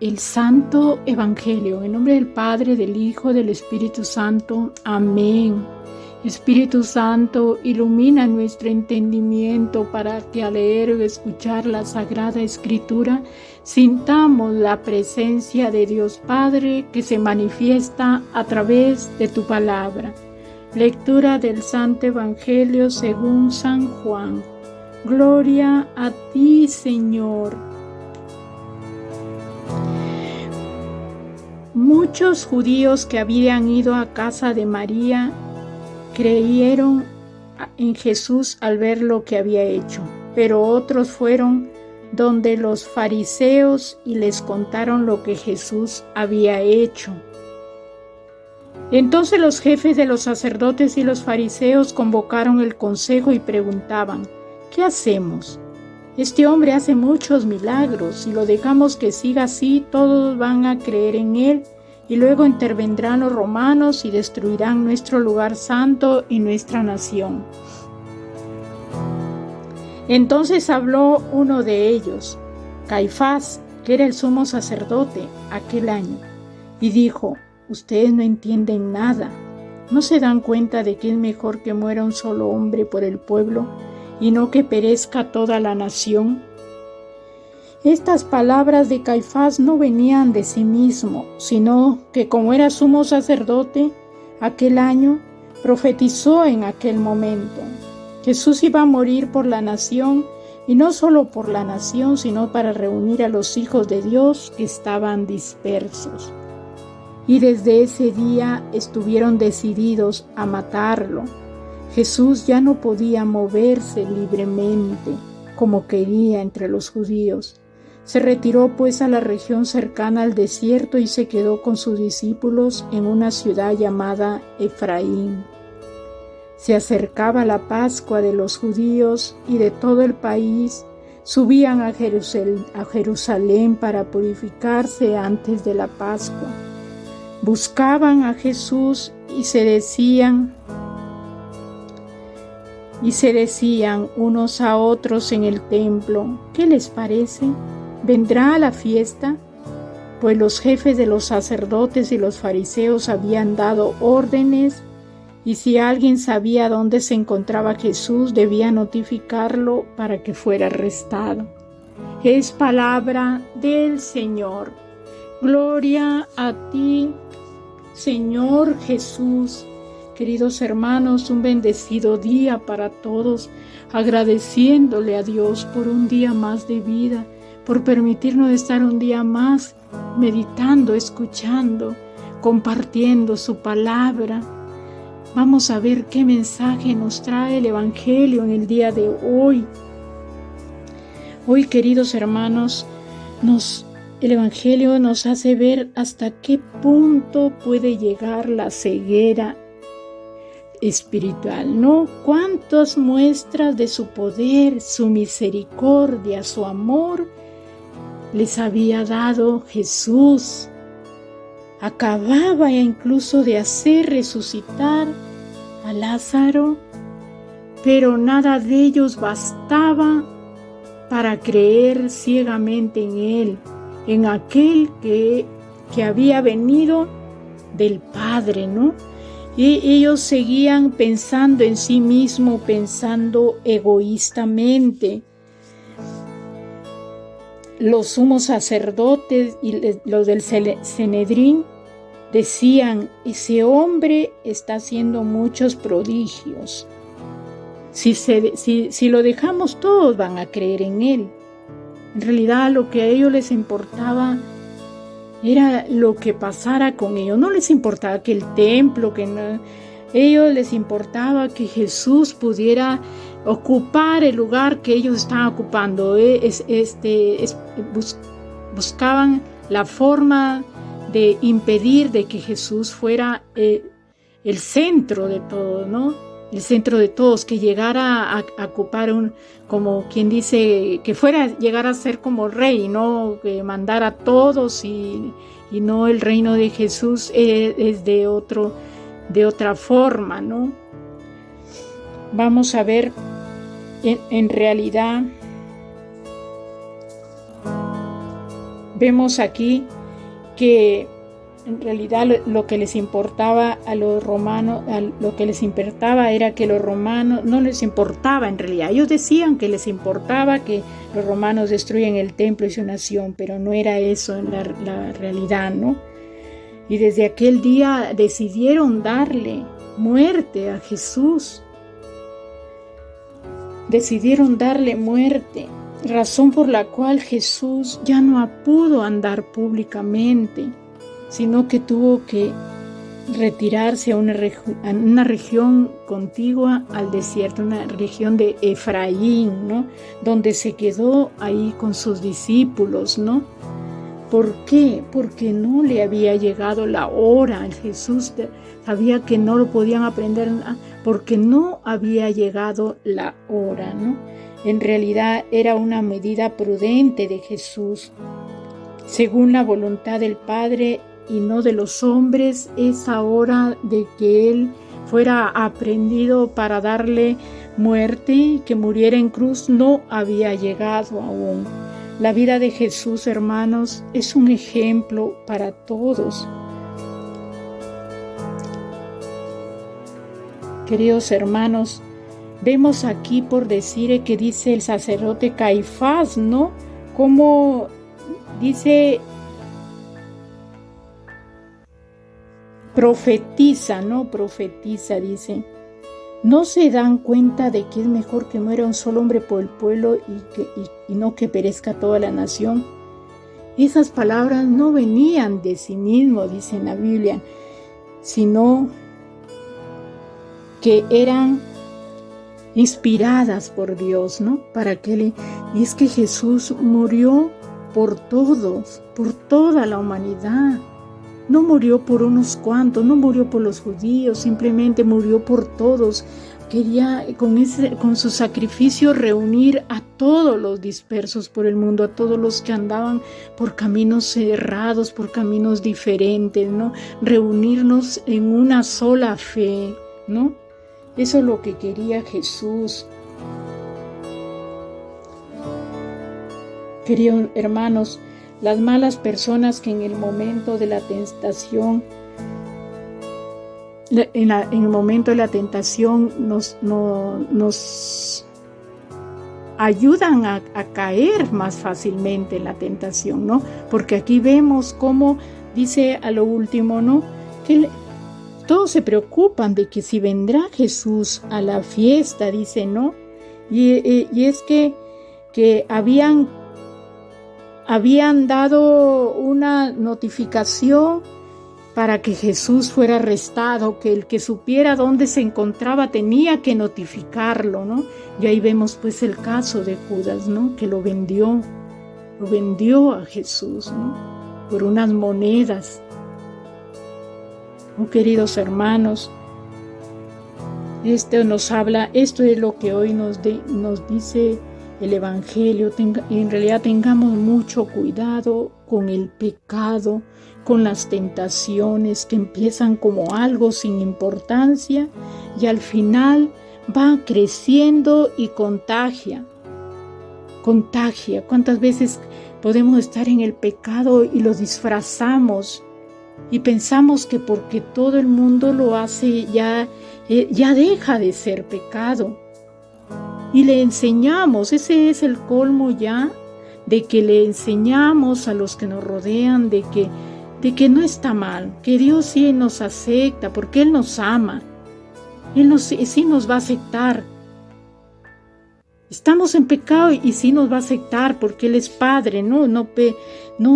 el Santo Evangelio. En nombre del Padre, del Hijo, del Espíritu Santo. Amén. Espíritu Santo, ilumina nuestro entendimiento para que al leer o escuchar la Sagrada Escritura sintamos la presencia de Dios Padre que se manifiesta a través de tu palabra. Lectura del Santo Evangelio según San Juan. Gloria a ti, Señor. Muchos judíos que habían ido a casa de María creyeron en Jesús al ver lo que había hecho, pero otros fueron donde los fariseos y les contaron lo que Jesús había hecho. Entonces los jefes de los sacerdotes y los fariseos convocaron el consejo y preguntaban: ¿qué hacemos? Este hombre hace muchos milagros. Si lo dejamos que siga así, todos van a creer en él y luego intervendrán los romanos y destruirán nuestro lugar santo y nuestra nación. Entonces habló uno de ellos, Caifás, que era el sumo sacerdote aquel año, y dijo: ustedes no entienden nada. ¿No se dan cuenta de que es mejor que muera un solo hombre por el pueblo y no que perezca toda la nación? Estas palabras de Caifás no venían de sí mismo, sino que como era sumo sacerdote aquel año, profetizó en aquel momento. Jesús iba a morir por la nación, y no solo por la nación, sino para reunir a los hijos de Dios que estaban dispersos. Y desde ese día estuvieron decididos a matarlo. Jesús ya no podía moverse libremente como quería entre los judíos. Se retiró pues a la región cercana al desierto y se quedó con sus discípulos en una ciudad llamada Efraín. Se acercaba la Pascua de los judíos y de todo el país subían a Jerusalén para purificarse antes de la Pascua. Buscaban a Jesús y se decían unos a otros en el templo: ¿qué les parece? ¿Vendrá a la fiesta? Pues los jefes de los sacerdotes y los fariseos habían dado órdenes, y si alguien sabía dónde se encontraba Jesús, debía notificarlo para que fuera arrestado. Es palabra del Señor. Gloria a ti, Señor Jesús. Queridos hermanos, un bendecido día para todos, agradeciéndole a Dios por un día más de vida, por permitirnos estar un día más meditando, escuchando, compartiendo su palabra. Vamos a ver qué mensaje nos trae el Evangelio en el día de hoy. Hoy, queridos hermanos, el Evangelio nos hace ver hasta qué punto puede llegar la ceguera espiritual, ¿no? Cuántas muestras de su poder, su misericordia, su amor les había dado Jesús. Acababa incluso de hacer resucitar a Lázaro, pero nada de ellos bastaba para creer ciegamente en él, en aquel que había venido del Padre, ¿no? Y ellos seguían pensando en sí mismos, pensando egoístamente. Los sumos sacerdotes y los del Sanedrín decían: ese hombre está haciendo muchos prodigios. Si lo dejamos, todos van a creer en él. En realidad, lo que a ellos les importaba era lo que pasara con ellos. No les importaba que el templo, a ellos les importaba que Jesús pudiera ocupar el lugar que ellos estaban ocupando. Buscaban la forma de impedir de que Jesús fuera el centro de todo, ¿no? El centro de todos, que llegara a ocupar como quien dice, que llegara a ser como rey, ¿no? Que mandara a todos y no, el reino de Jesús es de otra forma, ¿no? Vamos a ver en realidad vemos aquí que en realidad lo que les importaba a los romanos, lo que les importaba era que los romanos, no les importaba en realidad, ellos decían que les importaba que los romanos destruyan el templo y su nación, pero no era eso en la realidad, ¿no? Y desde aquel día decidieron darle muerte a Jesús. Decidieron darle muerte, razón por la cual Jesús ya no pudo andar públicamente, sino que tuvo que retirarse a una región contigua al desierto, una región de Efraín, ¿no? Donde se quedó ahí con sus discípulos, ¿no? ¿Por qué? Porque no le había llegado la hora. Jesús sabía que no lo podían aprender porque no había llegado la hora, ¿no? En realidad era una medida prudente de Jesús, según la voluntad del Padre y no de los hombres. Esa hora de que Él fuera aprehendido para darle muerte, que muriera en cruz, no había llegado aún. La vida de Jesús, hermanos, es un ejemplo para todos. Queridos hermanos, vemos aquí por decir que dice el sacerdote Caifás, ¿no? Como dice, profetiza, ¿no? Profetiza, dice. ¿No se dan cuenta de que es mejor que muera un solo hombre por el pueblo y no que perezca toda la nación? Esas palabras no venían de sí mismo, dice en la Biblia, sino que eran inspiradas por Dios, ¿no? Y es que Jesús murió por todos, por toda la humanidad. No murió por unos cuantos, no murió por los judíos, simplemente murió por todos. Quería con su sacrificio reunir a todos los dispersos por el mundo, a todos los que andaban por caminos errados, por caminos diferentes, ¿no? Reunirnos en una sola fe, ¿no? Eso es lo que quería Jesús. Queridos hermanos, las malas personas que en el momento de la tentación, en el momento de la tentación nos ayudan a caer más fácilmente en la tentación, ¿no? Porque aquí vemos cómo dice a lo último, ¿no? Que todos se preocupan de que si vendrá Jesús a la fiesta, dice, ¿no? Y es que habían dado una notificación para que Jesús fuera arrestado, que el que supiera dónde se encontraba tenía que notificarlo, ¿no? Y ahí vemos pues el caso de Judas, ¿no? Que lo vendió a Jesús, ¿no? Por unas monedas. Oh, queridos hermanos, esto es lo que hoy nos dice el Evangelio. En realidad tengamos mucho cuidado con el pecado, con las tentaciones que empiezan como algo sin importancia y al final va creciendo y contagia. ¿Cuántas veces podemos estar en el pecado y lo disfrazamos y pensamos que porque todo el mundo lo hace ya deja de ser pecado? Y le enseñamos, ese es el colmo ya, de que le enseñamos a los que nos rodean de que no está mal, que Dios sí nos acepta porque Él nos ama, Él sí nos va a aceptar. Estamos en pecado y sí nos va a aceptar porque Él es Padre, no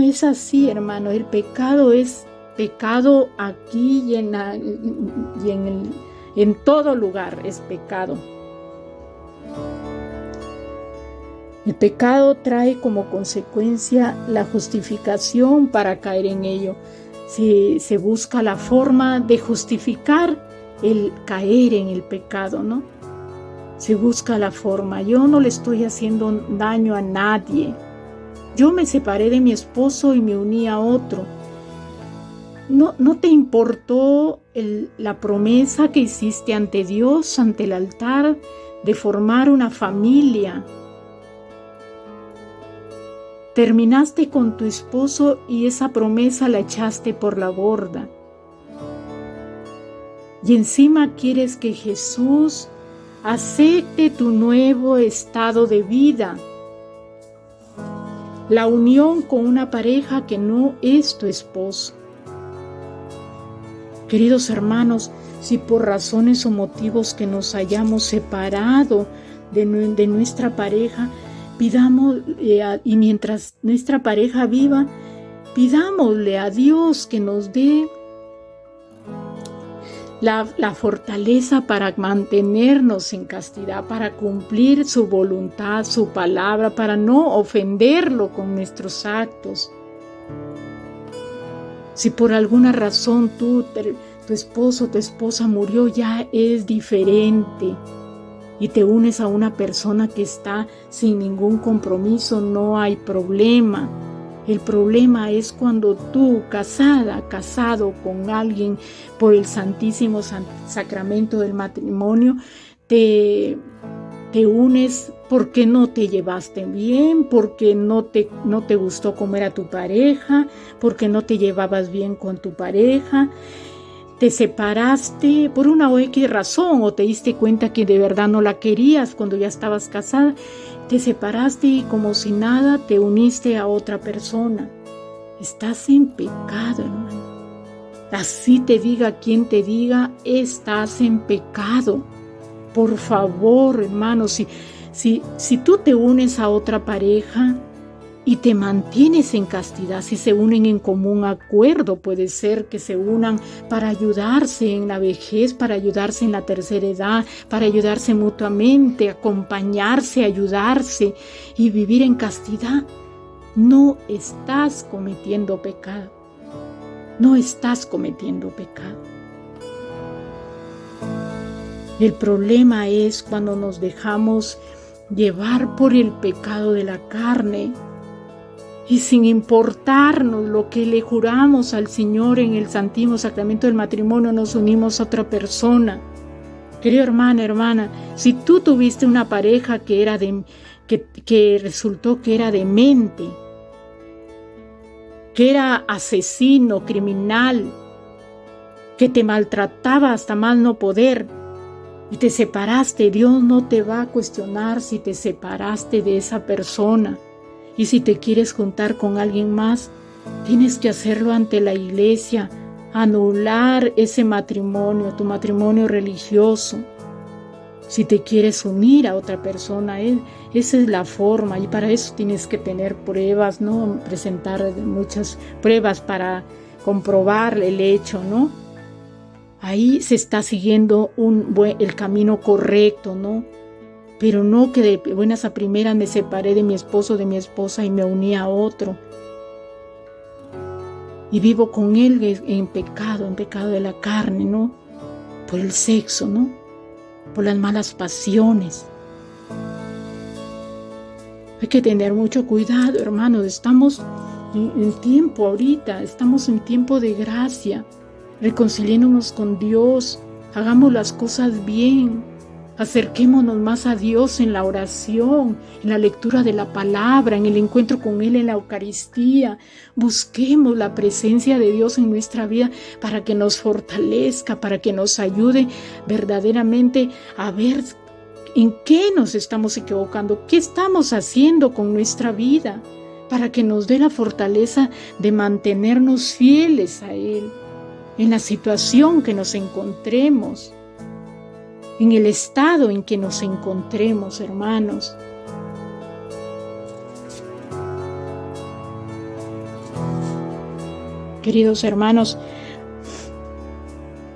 es así, hermano. El pecado es pecado aquí y en todo lugar es pecado. El pecado trae como consecuencia la justificación para caer en ello. Se busca la forma de justificar el caer en el pecado, ¿no? Se busca la forma. Yo no le estoy haciendo daño a nadie. Yo me separé de mi esposo y me uní a otro. ¿No te importó la promesa que hiciste ante Dios, ante el altar, de formar una familia? Terminaste con tu esposo y esa promesa la echaste por la borda. Y encima quieres que Jesús acepte tu nuevo estado de vida. La unión con una pareja que no es tu esposo. Queridos hermanos, si por razones o motivos que nos hayamos separado de nuestra pareja, pidamos, y mientras nuestra pareja viva, pidámosle a Dios que nos dé la fortaleza para mantenernos en castidad, para cumplir su voluntad, su palabra, para no ofenderlo con nuestros actos. Si por alguna razón tu esposo o tu esposa murió, ya es diferente y te unes a una persona que está sin ningún compromiso, no hay problema. El problema es cuando tú, casado con alguien por el Santísimo Sacramento del matrimonio, te unes porque no te llevaste bien, porque no te gustó cómo era tu pareja, porque no te llevabas bien con tu pareja. Te separaste por una o X razón, o te diste cuenta que de verdad no la querías cuando ya estabas casada. Te separaste y como si nada te uniste a otra persona. Estás en pecado, hermano. Así te diga quien te diga, estás en pecado. Por favor, hermano, si tú te unes a otra pareja y te mantienes en castidad, si se unen en común acuerdo, puede ser que se unan para ayudarse en la vejez, para ayudarse en la tercera edad, para ayudarse mutuamente, acompañarse, ayudarse y vivir en castidad. No estás cometiendo pecado. No estás cometiendo pecado. El problema es cuando nos dejamos llevar por el pecado de la carne y sin importarnos lo que le juramos al Señor en el Santísimo Sacramento del matrimonio, nos unimos a otra persona. Querido hermana, si tú tuviste una pareja que resultó que era demente, que era asesino, criminal, que te maltrataba hasta más no poder, y te separaste, Dios no te va a cuestionar si te separaste de esa persona. Y si te quieres juntar con alguien más, tienes que hacerlo ante la iglesia, anular ese matrimonio, tu matrimonio religioso. Si te quieres unir a otra persona, esa es la forma, y para eso tienes que tener pruebas, ¿no? Presentar muchas pruebas para comprobar el hecho, ¿no? Ahí se está siguiendo el camino correcto, ¿no? Pero no que de buenas a primeras me separé de mi esposo, de mi esposa y me uní a otro. Y vivo con él en pecado de la carne, ¿no? Por el sexo, ¿no? Por las malas pasiones. Hay que tener mucho cuidado, hermanos. Estamos en tiempo ahorita, estamos en tiempo de gracia. Reconciliémonos con Dios, hagamos las cosas bien, acerquémonos más a Dios en la oración, en la lectura de la palabra, en el encuentro con Él en la Eucaristía. Busquemos la presencia de Dios en nuestra vida para que nos fortalezca, para que nos ayude verdaderamente a ver en qué nos estamos equivocando, qué estamos haciendo con nuestra vida, para que nos dé la fortaleza de mantenernos fieles a Él. En la situación que nos encontremos, en el estado en que nos encontremos, hermanos. Queridos hermanos,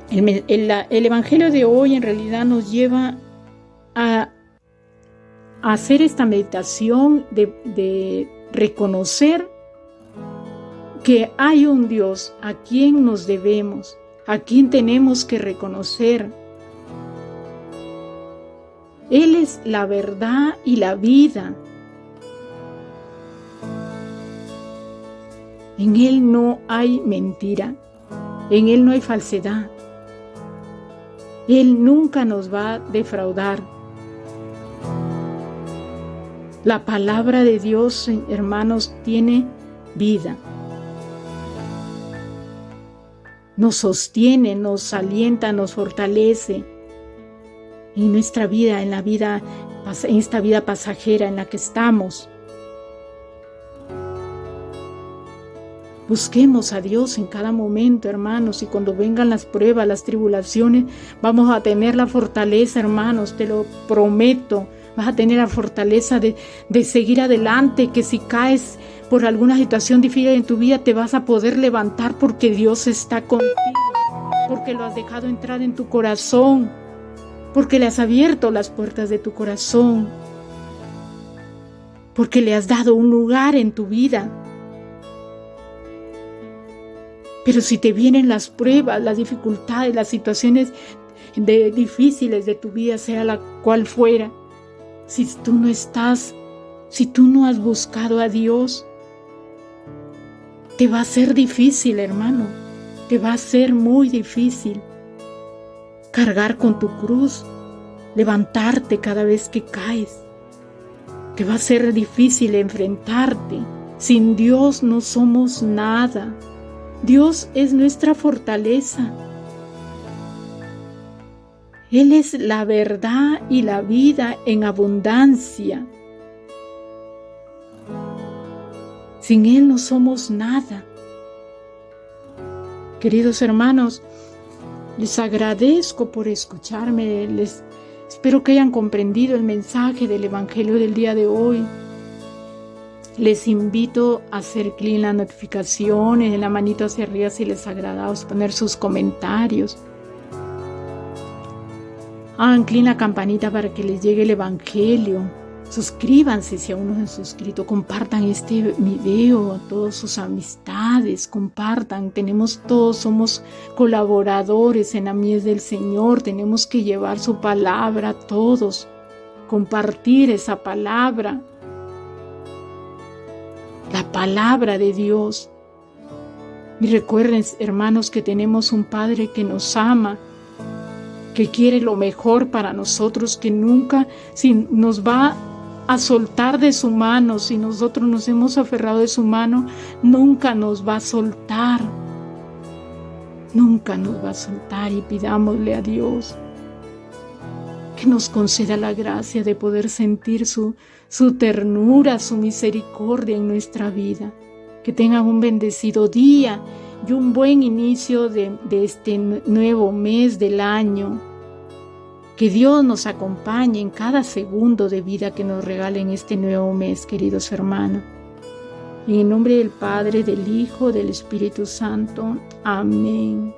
el Evangelio de hoy en realidad nos lleva a hacer esta meditación de reconocer que hay un Dios a quien nos debemos, a quien tenemos que reconocer. Él es la verdad y la vida. En Él no hay mentira, en Él no hay falsedad. Él nunca nos va a defraudar. La palabra de Dios, hermanos, tiene vida. Nos sostiene, nos alienta, nos fortalece en nuestra vida, en esta vida pasajera en la que estamos. Busquemos a Dios en cada momento, hermanos, y cuando vengan las pruebas, las tribulaciones, vamos a tener la fortaleza, hermanos, te lo prometo. Vas a tener la fortaleza de seguir adelante, que si caes por alguna situación difícil en tu vida, te vas a poder levantar porque Dios está contigo, porque lo has dejado entrar en tu corazón, porque le has abierto las puertas de tu corazón, porque le has dado un lugar en tu vida. Pero si te vienen las pruebas, las dificultades, las situaciones difíciles de tu vida, sea la cual fuera, si tú no has buscado a Dios, te va a ser difícil, hermano. Te va a ser muy difícil cargar con tu cruz, levantarte cada vez que caes. Te va a ser difícil enfrentarte. Sin Dios no somos nada. Dios es nuestra fortaleza. Él es la verdad y la vida en abundancia. Sin Él no somos nada. Queridos hermanos, les agradezco por escucharme. Espero que hayan comprendido el mensaje del Evangelio del día de hoy. Les invito a hacer clic en las notificaciones, en la manito hacia arriba si les ha agradado, poner sus comentarios. Hagan clic en la campanita para que les llegue el Evangelio. Suscríbanse si aún no se han suscrito. Compartan este video a todas sus amistades. Compartan. Somos colaboradores en la mies del Señor. Tenemos que llevar su palabra a todos. Compartir esa palabra. La palabra de Dios. Y recuerden, hermanos, que tenemos un Padre que nos ama, que quiere lo mejor para nosotros, que nunca nos va a soltar de su mano. Si nosotros nos hemos aferrado de su mano, nunca nos va a soltar. Nunca nos va a soltar, y pidámosle a Dios que nos conceda la gracia de poder sentir su ternura, su misericordia en nuestra vida. Que tengan un bendecido día y un buen inicio de este nuevo mes del año. Que Dios nos acompañe en cada segundo de vida que nos regale en este nuevo mes, queridos hermanos. En el nombre del Padre, del Hijo, del Espíritu Santo. Amén.